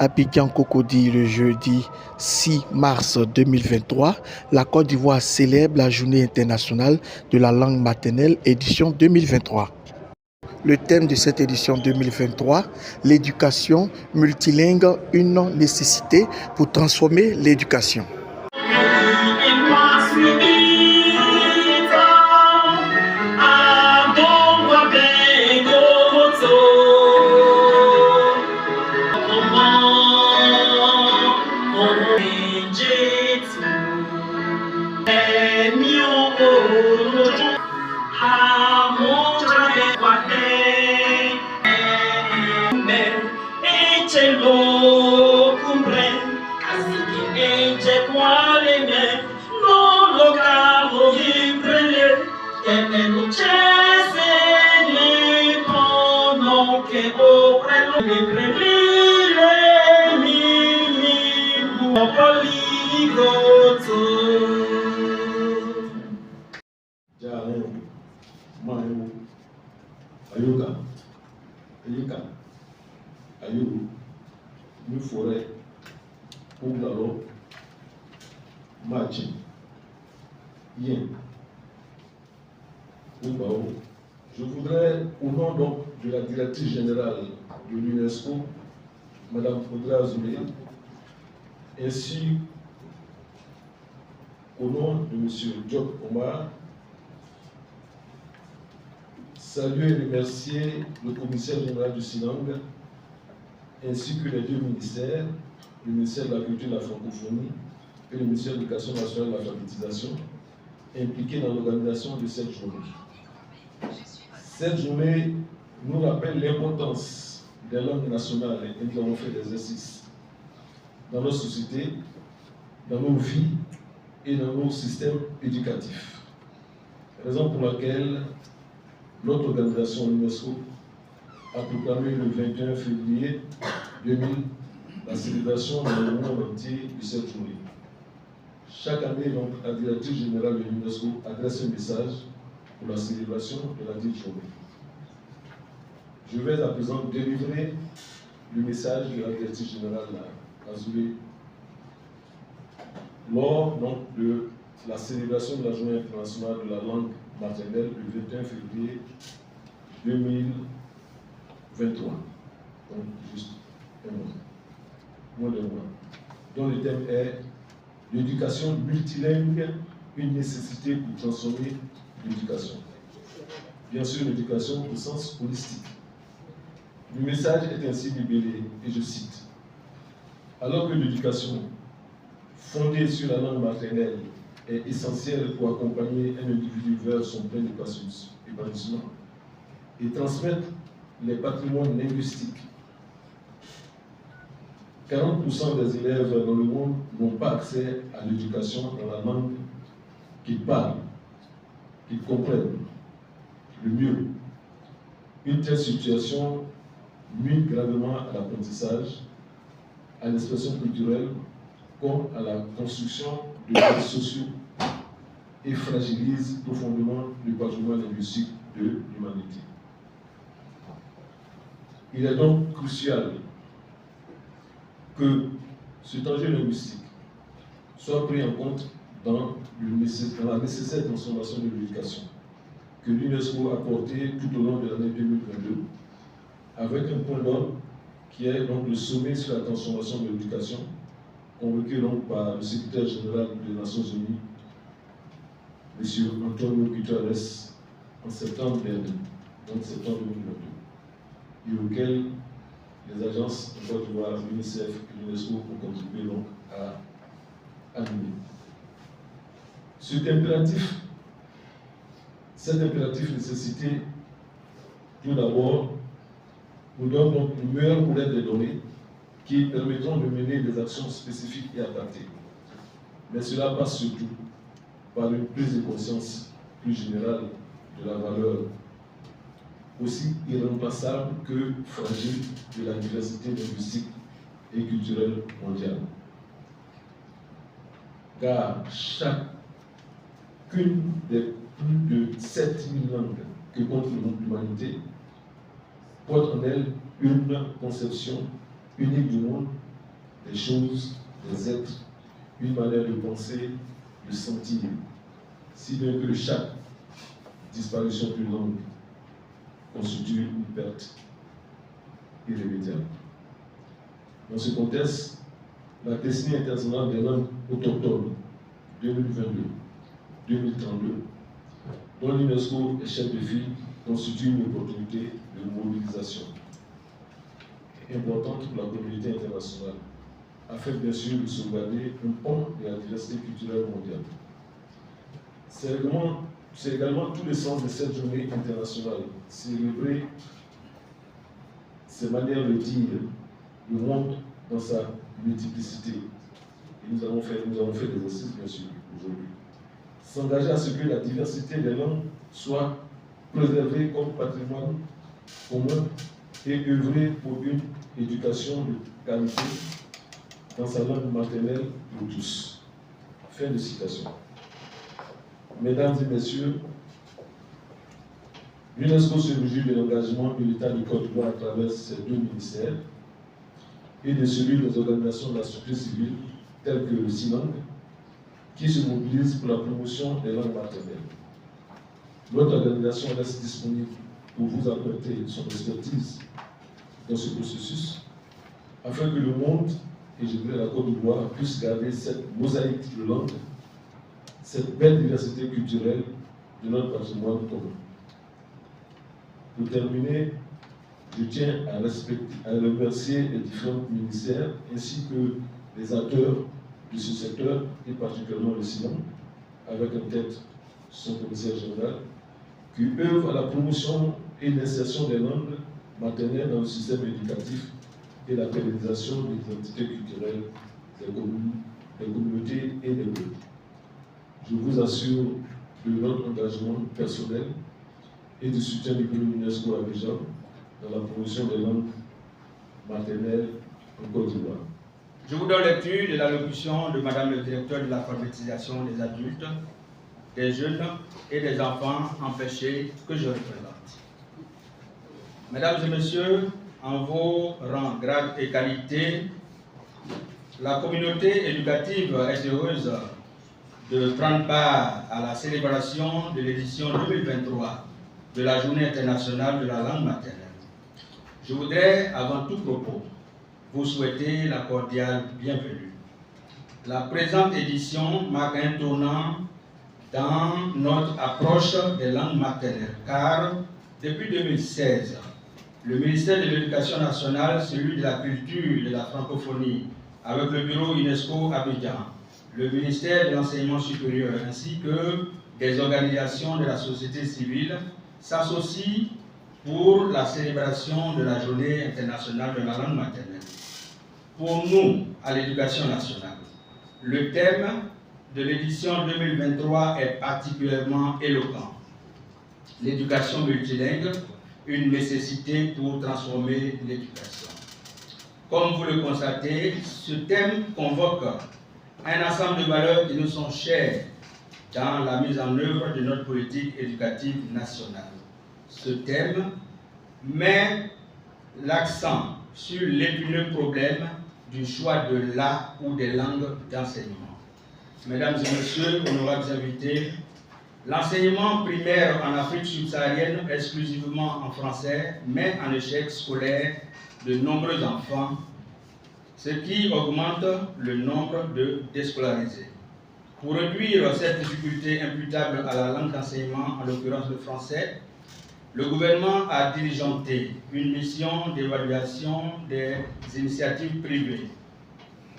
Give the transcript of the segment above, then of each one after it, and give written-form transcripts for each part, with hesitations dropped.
Abidjan Cocody le jeudi 6 mars 2023, la Côte d'Ivoire célèbre la Journée internationale de la langue maternelle édition 2023. Le thème de cette édition 2023, l'éducation multilingue, une nécessité pour transformer l'éducation. Je voudrais, au nom donc de la directrice générale de l'UNESCO, Mme Audrey Azoulay, ainsi qu'au nom de M. Diop Omar, saluer et remercier le commissaire général du SINANG, ainsi que les deux ministères, le ministère de la Culture et de la Francophonie et le ministère de l'Éducation nationale et de l'alphabétisation, impliqués dans l'organisation de cette journée. Cette journée nous rappelle l'importance des langues nationales et nous avons fait des exercices dans nos sociétés, dans nos vies et dans nos systèmes éducatifs. Raison pour laquelle notre organisation l'UNESCO a proclamé le 21 février 2000 la célébration dans le monde entier de cette journée. Chaque année, donc, la directrice générale de l'UNESCO adresse un message pour la célébration de la dite journée. Je vais à présent délivrer le message de la directrice générale Azoulay lors donc, de la célébration de la Journée internationale de la langue maternelle le 21 février 2023. Donc, juste un mois, moins d'un mois, dont le thème est l'éducation multilingue, une nécessité pour transformer l'éducation. Bien sûr, l'éducation au sens holistique. Le message est ainsi libellé, et je cite, « Alors que l'éducation fondée sur la langue maternelle est essentielle pour accompagner un individu vers son plein épanouissement et transmettre les patrimoines linguistiques, 40% des élèves dans le monde n'ont pas accès à l'éducation dans la langue qu'ils parlent, qu'ils comprennent le mieux. Une telle situation nuit gravement à l'apprentissage, à l'expression culturelle, comme à la construction de liens sociaux et fragilise profondément le patrimoine linguistique de l'humanité. Il est donc crucial que cet enjeu linguistique soit pris en compte dans la nécessaire transformation de l'éducation que l'UNESCO a portée tout au long de l'année 2022 avec un point d'ordre qui est donc le sommet sur la transformation de l'éducation convoqué donc par le secrétaire général des Nations Unies, M. Antonio Guterres, en septembre dernier, donc septembre 2022, et auquel les agences de Côte d'Ivoire, l'UNICEF et l'UNESCO ont contribué donc à animer. Cet impératif nécessité, tout d'abord, nous donne donc une meilleure collecte des données qui permettront de mener des actions spécifiques et adaptées. Mais cela passe surtout par une prise de conscience plus générale de la valeur aussi irremplaçable que fragile de la diversité linguistique et culturelle mondiale. Car chacune des plus de 7000 langues que compte l'humanité porte en elle une conception unique du monde des choses, des êtres, une manière de penser, de sentir, si bien que chaque disparition d'une langue constitue une perte irrémédiable. Dans ce contexte, la décennie internationale des langues autochtones 2022-2032, dont l'UNESCO est chef de file, constitue une opportunité de mobilisation importante pour la communauté internationale, afin bien sûr de sauvegarder un pan de la diversité culturelle mondiale. C'est également tout le sens de cette journée internationale, célébrer ces manières de dire le monde dans sa multiplicité. Et nous avons fait des exercices, bien sûr, aujourd'hui. S'engager à ce que la diversité des langues soit préservée comme patrimoine commun et œuvrer pour une éducation de qualité dans sa langue maternelle pour tous. Fin de citation. Mesdames et messieurs, l'UNESCO se réjouit de l'engagement de l'État du Côte d'Ivoire à travers ces deux ministères et de celui des organisations de la société civile telles que le SINANG, qui se mobilisent pour la promotion des langues maternelles. Notre organisation reste disponible pour vous apporter son expertise dans ce processus, afin que le monde, et je dirais la Côte d'Ivoire, puisse garder cette mosaïque de langues, cette belle diversité culturelle de notre patrimoine commun. Pour terminer, je tiens à remercier les différents ministères ainsi que les acteurs de ce secteur, et particulièrement le SINANG, avec en tête son commissaire général, qui œuvre à la promotion et l'insertion des langues maternelles dans le système éducatif et la pérennisation des identités culturelles des communautés et des peuples. Je vous assure de notre engagement personnel et du soutien du bureau UNESCO à Abidjan dans la promotion des langues maternelles en Côte d'Ivoire. Je vous donne lecture de l'allocution de Madame le directeur de l'alphabétisation des adultes, des jeunes et des enfants empêchés que je représente. Mesdames et messieurs, en vos rangs, grades et qualités, la communauté éducative est heureuse de prendre part à la célébration de l'édition 2023 de la Journée internationale de la langue maternelle. Je voudrais, avant tout propos, vous souhaiter la cordiale bienvenue. La présente édition marque un tournant dans notre approche des langues maternelles, car depuis 2016, le ministère de l'Éducation nationale, celui de la culture et de la francophonie, avec le bureau UNESCO Abidjan, le ministère de l'enseignement supérieur ainsi que des organisations de la société civile s'associent pour la célébration de la Journée internationale de la langue maternelle. Pour nous, à l'Éducation nationale, le thème de l'édition 2023 est particulièrement éloquent. L'éducation multilingue, une nécessité pour transformer l'éducation. Comme vous le constatez, ce thème convoque un ensemble de valeurs qui nous sont chères dans la mise en œuvre de notre politique éducative nationale. Ce thème met l'accent sur l'épineux problème du choix de la ou des langues d'enseignement. Mesdames et messieurs, honorables invités, l'enseignement primaire en Afrique subsaharienne exclusivement en français met en échec scolaire de nombreux enfants, ce qui augmente le nombre de déscolarisés. Pour réduire cette difficulté imputable à la langue d'enseignement, en l'occurrence le français, le gouvernement a diligenté une mission d'évaluation des initiatives privées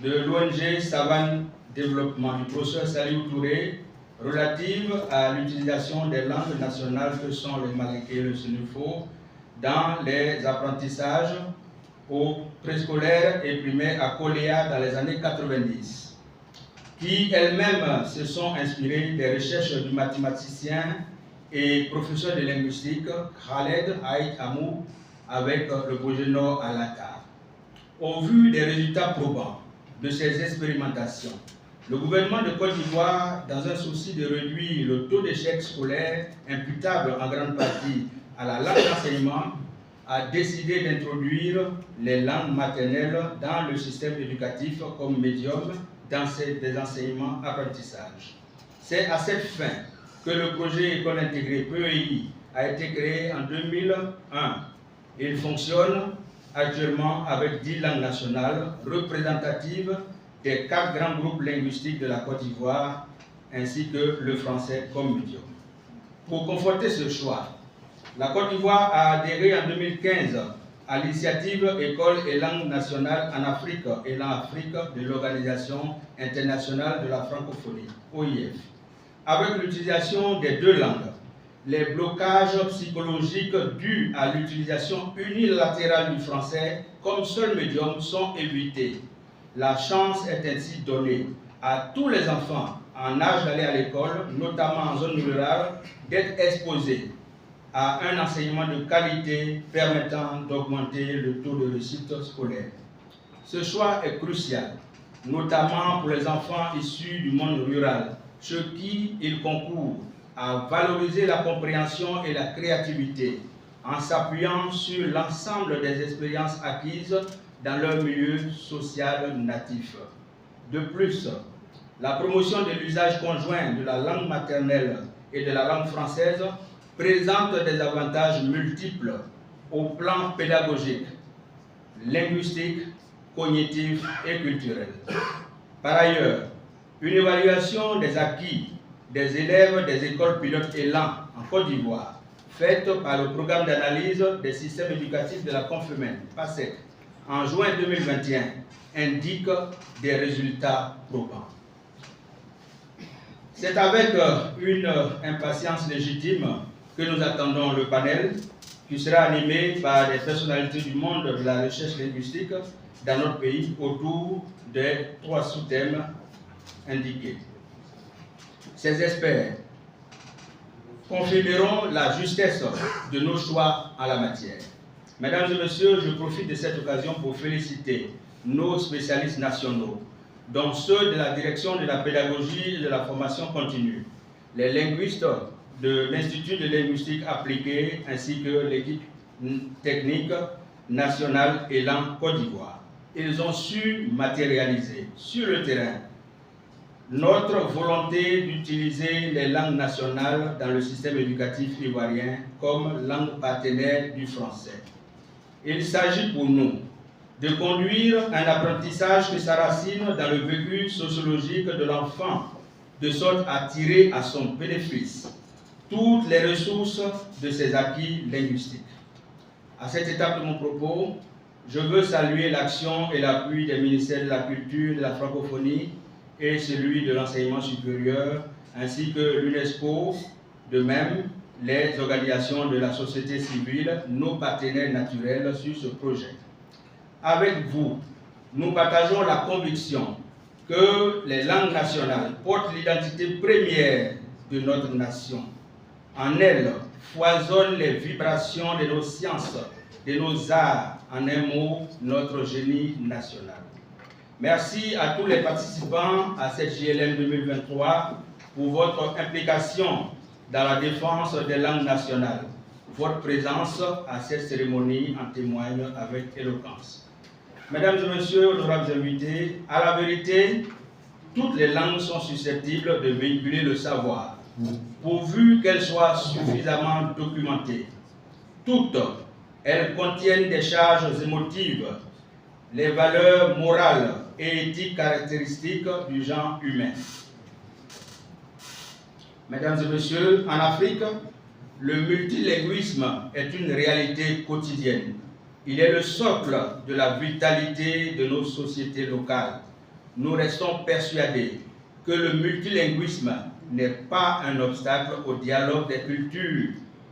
de l'ONG Savane Développement du professeur Saliou Touré relative à l'utilisation des langues nationales que sont le malinké et le sénufo dans les apprentissages au préscolaire et primaire à Koléa dans les années 90, qui elles-mêmes se sont inspirées des recherches du mathématicien et professeur de linguistique Khaled Haït Amou avec le projet Nord à Dakar. Au vu des résultats probants de ces expérimentations, le gouvernement de Côte d'Ivoire, dans un souci de réduire le taux d'échec scolaire imputable en grande partie à la langue d'enseignement, a décidé d'introduire les langues maternelles dans le système éducatif comme médium des enseignements-apprentissages. C'est à cette fin que le projet École intégrée PEI a été créé en 2001. Il fonctionne actuellement avec 10 langues nationales représentatives des 4 grands groupes linguistiques de la Côte d'Ivoire, ainsi que le français comme médium. Pour conforter ce choix, la Côte d'Ivoire a adhéré en 2015 à l'initiative École et langue nationale en Afrique et l'Afrique de l'Organisation internationale de la francophonie, OIF. Avec l'utilisation des 2 langues, les blocages psychologiques dus à l'utilisation unilatérale du français comme seul médium sont évités. La chance est ainsi donnée à tous les enfants en âge d'aller à l'école, notamment en zone rurale, d'être exposés à un enseignement de qualité permettant d'augmenter le taux de réussite scolaire. Ce choix est crucial, notamment pour les enfants issus du monde rural, ce qui il concourt à valoriser la compréhension et la créativité en s'appuyant sur l'ensemble des expériences acquises dans leur milieu social natif. De plus, la promotion de l'usage conjoint de la langue maternelle et de la langue française présente des avantages multiples au plan pédagogique, linguistique, cognitif et culturel. Par ailleurs, une évaluation des acquis des élèves des écoles pilotes Élan en Côte d'Ivoire, faite par le programme d'analyse des systèmes éducatifs de la Confémen, PASEC, en juin 2021, indique des résultats probants. C'est avec une impatience légitime que nous attendons le panel, qui sera animé par des personnalités du monde de la recherche linguistique dans notre pays autour des 3 sous-thèmes indiqués. Ces experts confirmeront la justesse de nos choix en la matière. Mesdames et messieurs, je profite de cette occasion pour féliciter nos spécialistes nationaux, dont ceux de la direction de la pédagogie et de la formation continue, les linguistes de l'Institut de linguistique appliquée ainsi que l'équipe technique nationale Élan Côte d'Ivoire. Ils ont su matérialiser sur le terrain notre volonté d'utiliser les langues nationales dans le système éducatif ivoirien comme langue partenaire du français. Il s'agit pour nous de conduire un apprentissage qui s'enracine dans le vécu sociologique de l'enfant, de sorte à tirer à son bénéfice toutes les ressources de ses acquis linguistiques. À cette étape de mon propos, je veux saluer l'action et l'appui des ministères de la Culture, de la Francophonie et celui de l'enseignement supérieur, ainsi que l'UNESCO, de même les organisations de la société civile, nos partenaires naturels sur ce projet. Avec vous, nous partageons la conviction que les langues nationales portent l'identité première de notre nation. En elles foisonnent les vibrations de nos sciences, de nos arts, en un mot, notre génie national. Merci à tous les participants à cette JLM 2023 pour votre implication dans la défense des langues nationales. Votre présence à cette cérémonie en témoigne avec éloquence. Mesdames et messieurs, honorables invités, à la vérité, toutes les langues sont susceptibles de véhiculer le savoir, pourvu qu'elles soient suffisamment documentées. Toutes, elles contiennent des charges émotives, les valeurs morales et éthiques caractéristiques du genre humain. Mesdames et messieurs, en Afrique, le multilinguisme est une réalité quotidienne. Il est le socle de la vitalité de nos sociétés locales. Nous restons persuadés que le multilinguisme n'est pas un obstacle au dialogue des cultures,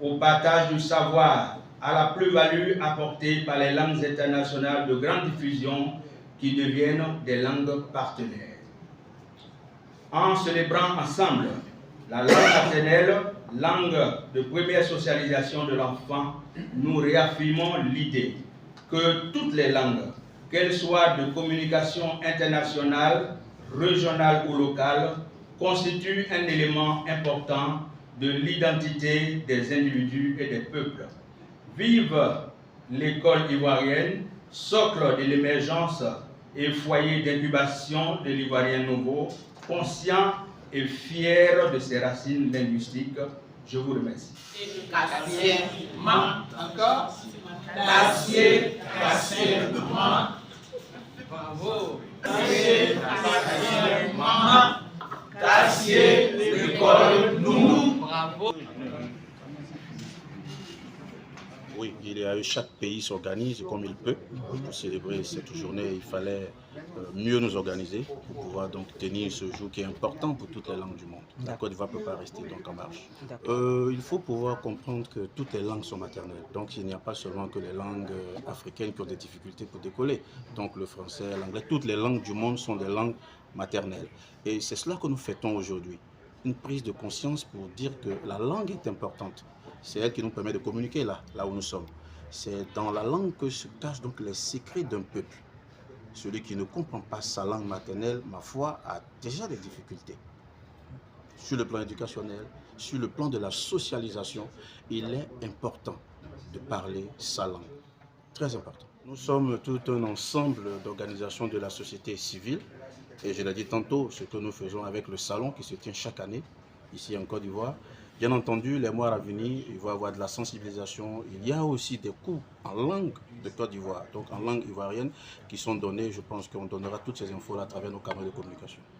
au partage du savoir, à la plus-value apportée par les langues internationales de grande diffusion qui deviennent des langues partenaires. En célébrant ensemble la langue maternelle, langue de première socialisation de l'enfant, nous réaffirmons l'idée que toutes les langues, qu'elles soient de communication internationale, régionale ou locale, constituent un élément important de l'identité des individus et des peuples. Vive l'école ivoirienne, socle de l'émergence et foyer d'incubation de l'Ivoirien nouveau, conscient et fier de ses racines linguistiques. Je vous remercie. Bravo. Bravo. Oui, chaque pays s'organise comme il peut. Pour célébrer cette journée, il fallait mieux nous organiser pour pouvoir donc tenir ce jour qui est important pour toutes les langues du monde. La Côte d'Ivoire ne peut pas rester donc en marche. Il faut pouvoir comprendre que toutes les langues sont maternelles. Donc il n'y a pas seulement que les langues africaines qui ont des difficultés pour décoller. Donc le français, l'anglais, toutes les langues du monde sont des langues maternelles. Et c'est cela que nous fêtons aujourd'hui. Une prise de conscience pour dire que la langue est importante. C'est elle qui nous permet de communiquer là où nous sommes. C'est dans la langue que se cachent donc les secrets d'un peuple. Celui qui ne comprend pas sa langue maternelle, ma foi, a déjà des difficultés. Sur le plan éducationnel, sur le plan de la socialisation, il est important de parler sa langue. Très important. Nous sommes tout un ensemble d'organisations de la société civile. Et je l'ai dit tantôt, ce que nous faisons avec le salon qui se tient chaque année, ici en Côte d'Ivoire. Bien entendu, les mois à venir, il va y avoir de la sensibilisation. Il y a aussi des cours en langue de Côte d'Ivoire, donc en langue ivoirienne, qui sont donnés. Je pense qu'on donnera toutes ces infos à travers nos canaux de communication.